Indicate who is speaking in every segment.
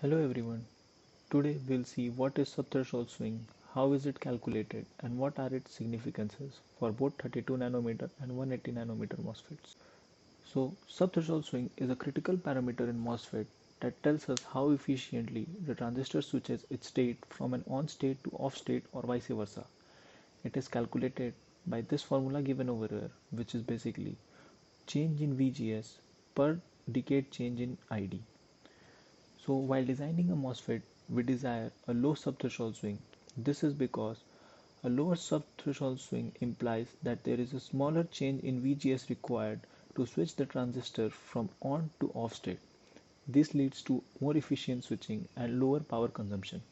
Speaker 1: Hello everyone. Today we'll see what is subthreshold swing, how is it calculated, and what are its significances for both 32 nanometer and 180 nanometer MOSFETs. So, subthreshold swing is a critical parameter in MOSFET that tells us how efficiently the transistor switches its state from an on state to off state or vice versa. It is calculated by this formula given over here, which is basically change in VGS per decade change in ID. So while designing a MOSFET, we desire a low subthreshold swing. This is because a lower subthreshold swing implies that there is a smaller change in VGS required to switch the transistor from on to off state. This leads to more efficient switching and lower power consumption.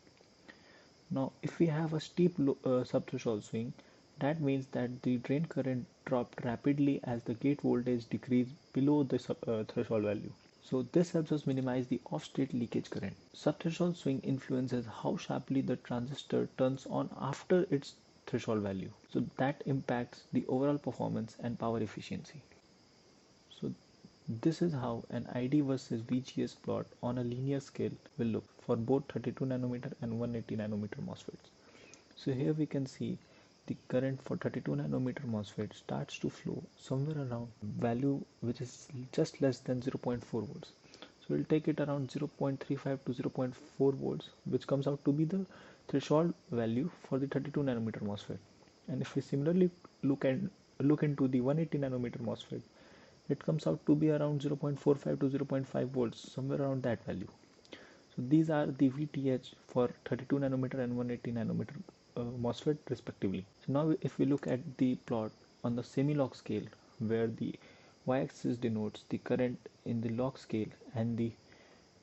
Speaker 1: Now, if we have a steep subthreshold swing, that means that the drain current dropped rapidly as the gate voltage decreased below the threshold value. So this helps us minimize the off-state leakage current. Subthreshold swing influences how sharply the transistor turns on after its threshold value. So that impacts the overall performance and power efficiency. So this is how an ID versus VGS plot on a linear scale will look for both 32 nanometer and 180 nanometer MOSFETs. So here we can see the current for 32 nanometer MOSFET starts to flow somewhere around value which is just less than 0.4 volts. So we'll take it around 0.35 to 0.4 volts, which comes out to be the threshold value for the 32 nanometer MOSFET. And if we similarly look into the 180 nanometer MOSFET, it comes out to be around 0.45 to 0.5 volts, somewhere around that value. So these are the VTH for 32 nanometer and 180 nanometer MOSFET respectively. So now if we look at the plot on the semi-log scale, where the y-axis denotes the current in the log scale and the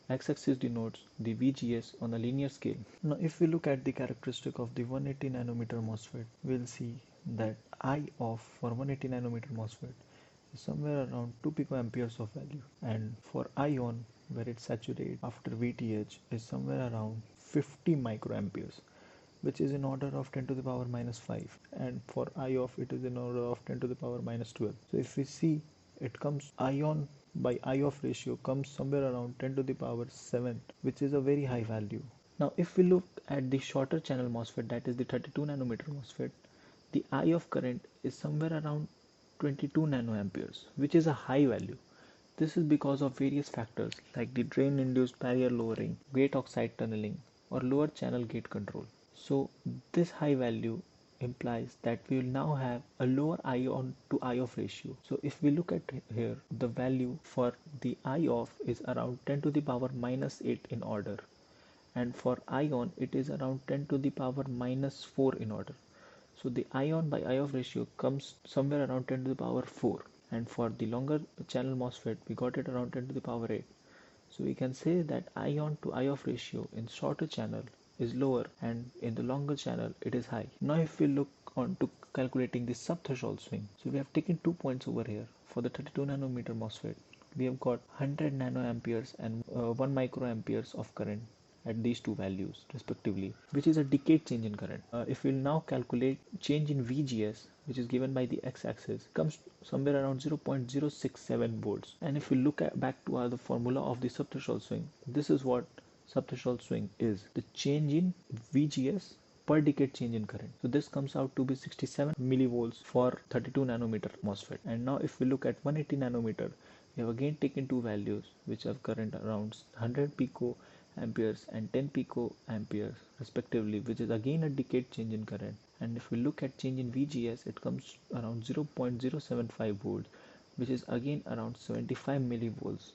Speaker 1: x-axis denotes the VGS on the linear scale. Now if we look at the characteristic of the 180 nanometer MOSFET, we'll see that IOFF for 180 nanometer MOSFET is somewhere around 2 picoamperes of value, and for ion, where it saturates after VTH, is somewhere around 50 microamperes, which is in order of 10 to the power minus 5, and for IOFF it is in order of 10 to the power minus 12. So if we see, it comes ion by IOFF ratio comes somewhere around 10 to the power 7, which is a very high value. Now if we look at the shorter channel MOSFET, that is the 32 nanometer MOSFET, the IOFF current is somewhere around 22 nanoamperes, which is a high value. This is because of various factors like the drain induced barrier lowering, gate oxide tunneling, or lower channel gate control. So this high value implies that we will now have a lower ion to IOFF ratio. So if we look at here, the value for the IOFF is around 10 to the power minus 8 in order, and for ion it is around 10 to the power minus 4 in order. So the ion by IOFF ratio comes somewhere around 10 to the power 4, and for the longer channel MOSFET we got it around 10 to the power 8. So we can say that ion to IOFF ratio in shorter channel is lower and in the longer channel it is high. Now if we look on to calculating the subthreshold swing, so we have taken 2 points over here. For the 32 nanometer MOSFET, we have got 100 nanoamperes and 1 microamperes of current at these two values respectively, which is a decade change in current. If we'll now calculate change in VGS, which is given by the x-axis, comes somewhere around 0.067 volts. And if we look back to the formula of the subthreshold swing, this is what subthreshold swing is: the change in VGS per decade change in current. So this comes out to be 67 millivolts for 32 nanometer MOSFET. And now if we look at 180 nanometer, we have again taken two values which have current around 100 pico amperes and 10 pico amperes respectively, which is again a decade change in current. And if we look at change in VGS, it comes around 0.075 volts, which is again around 75 millivolts.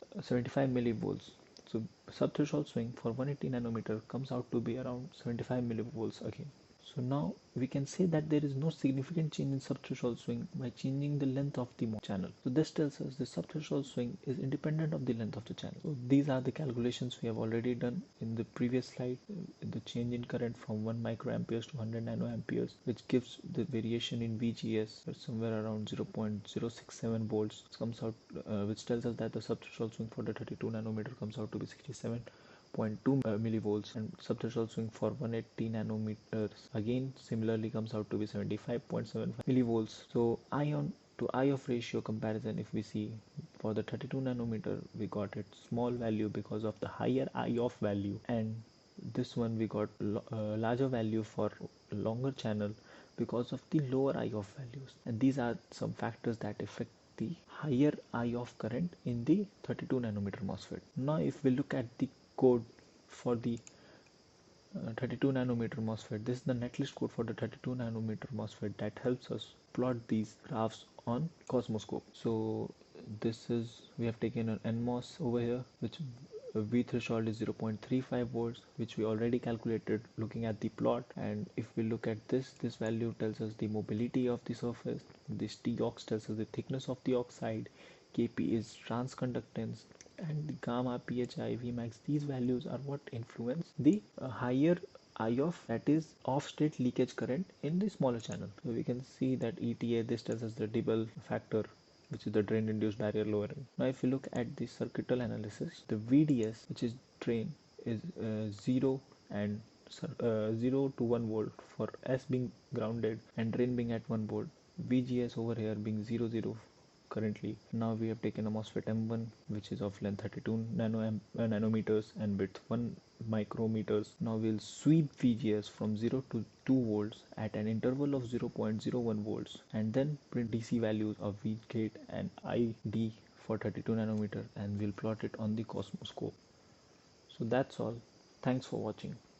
Speaker 1: So subthreshold swing for 180 nanometer comes out to be around 75 millivolts again. So now we can say that there is no significant change in subthreshold swing by changing the length of the channel. So this tells us the subthreshold swing is independent of the length of the channel. So these are the calculations we have already done in the previous slide. The change in current from 1 microamperes to 100 nanoamperes, which gives the variation in VGS somewhere around 0.067 volts, comes out, which tells us that the subthreshold swing for the 32 nanometer comes out to be 67.2 millivolts, and subthreshold swing for 180 nanometers again similarly comes out to be 75.75 millivolts. So ion to IOFF ratio comparison, if we see for the 32 nanometer we got it small value because of the higher IOFF value, and this one we got larger value for longer channel because of the lower IOFF values. And these are some factors that affect the higher IOFF current in the 32 nanometer MOSFET. Now if we look at the code for the 32 nanometer MOSFET, this is the netlist code for the 32 nanometer MOSFET that helps us plot these graphs on Cosmoscope. So this is, we have taken an NMOS over here, which V threshold is 0.35 volts, which we already calculated looking at the plot. And if we look at this value tells us the mobility of the surface, this Tox tells us the thickness of the oxide, Kp is transconductance, and the gamma, phi, Vmax, these values are what influence the higher IOFF, that is off-state leakage current in the smaller channel. So we can see that ETA, this tells us the Dibble factor, which is the drain induced barrier lowering. Now if you look at the circuital analysis, the VDS, which is drain, is 0 and 0 to 1 volt for S being grounded and drain being at 1 volt. VGS over here being 0 currently. Now we have taken a MOSFET M1, which is of length 32 nanometers and width 1 micrometers. Now we'll sweep VGS from 0 to 2 volts at an interval of 0.01 volts, and then print DC values of V gate and ID for 32 nanometer, and we'll plot it on the Cosmoscope. So that's all. Thanks for watching.